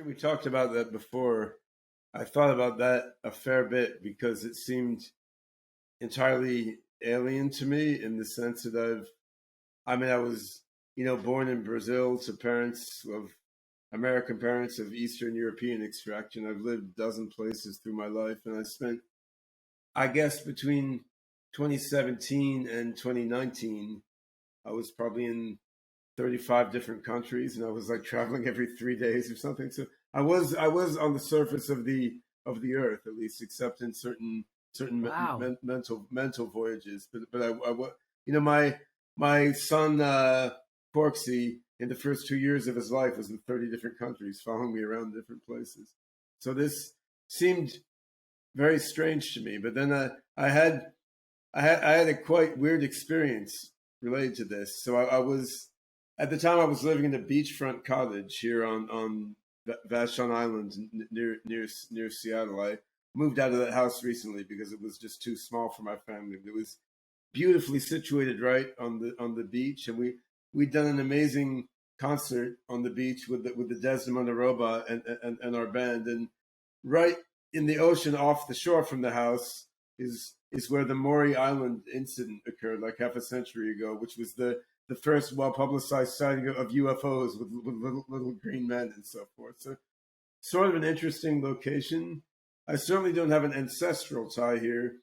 After we talked about that before, I thought about that a fair bit because it seemed entirely alien to me in the sense that I was, born in Brazil to American parents of Eastern European extraction. I've lived a dozen places through my life, and I spent, I guess, between 2017 and 2019, I was probably in 35 different countries, and I was like traveling every 3 days or something. So I was on the surface of the earth, at least, except in certain Wow. mental voyages. But my son Porksy, in the first 2 years of his life, was in 30 different countries, following me around different places. So this seemed very strange to me. But then I had a quite weird experience related to this. So I was at the time I was living in a beachfront cottage here on Vashon Island near Seattle. I moved out of that house recently because it was just too small for my family. It was beautifully situated right on the beach, and we'd done an amazing concert on the beach with the Desdemona Robot and our band, and right in the ocean off the shore from the house is where the Maury Island incident occurred like half a century ago, which was the first well-publicized sighting of UFOs with little green men and so forth. So sort of an interesting location. I certainly don't have an ancestral tie here,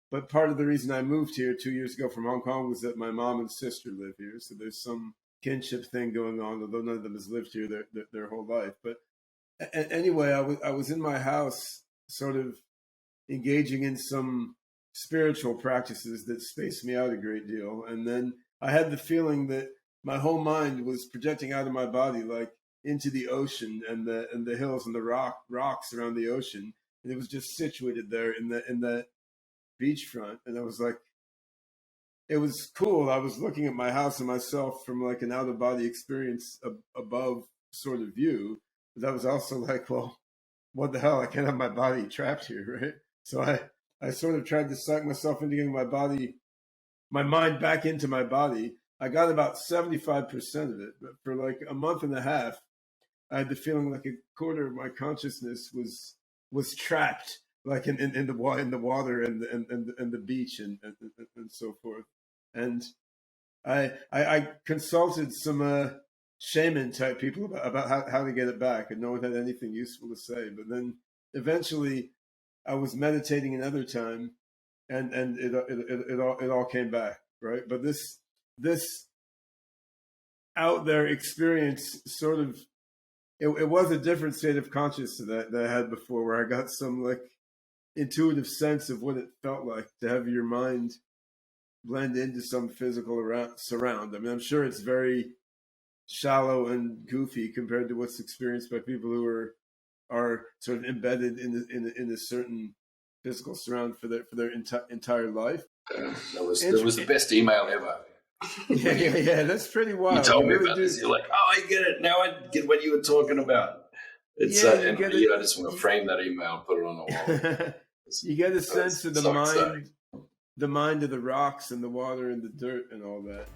but part of the reason I moved here 2 years ago from Hong Kong was that my mom and sister live here. So there's some kinship thing going on, although none of them has lived here their whole life. But anyway, I was in my house sort of engaging in some spiritual practices that spaced me out a great deal. And then I had the feeling that my whole mind was projecting out of my body, like into the ocean and the hills and the rocks around the ocean. And it was just situated there in that beachfront. And I was like, it was cool. I was looking at my house and myself from like an out of body experience above sort of view. But that was also like, well, what the hell? I can't have my body trapped here, right? So I sort of tried to suck myself into getting my mind back into my body. I got about 75% of it, but for like a month and a half, I had the feeling like a quarter of my consciousness was trapped, like in the water and the beach and so forth. And I consulted some shaman type people about how to get it back, and no one had anything useful to say. But then eventually, I was meditating another time, and it all came back, right? But this out there experience sort of it was a different state of consciousness that I had before, where I got some like intuitive sense of what it felt like to have your mind blend into some physical surround. I mean, I'm sure it's very shallow and goofy compared to what's experienced by people who are sort of embedded in a certain physical surround for their entire life. That was the best email ever. Yeah. That's pretty wild. You told me about this. You're like, oh, I get it now. I get what you were talking about. It's I just want to frame that email and put it on the wall. You get a sense of the mind of the rocks and the water and the dirt and all that.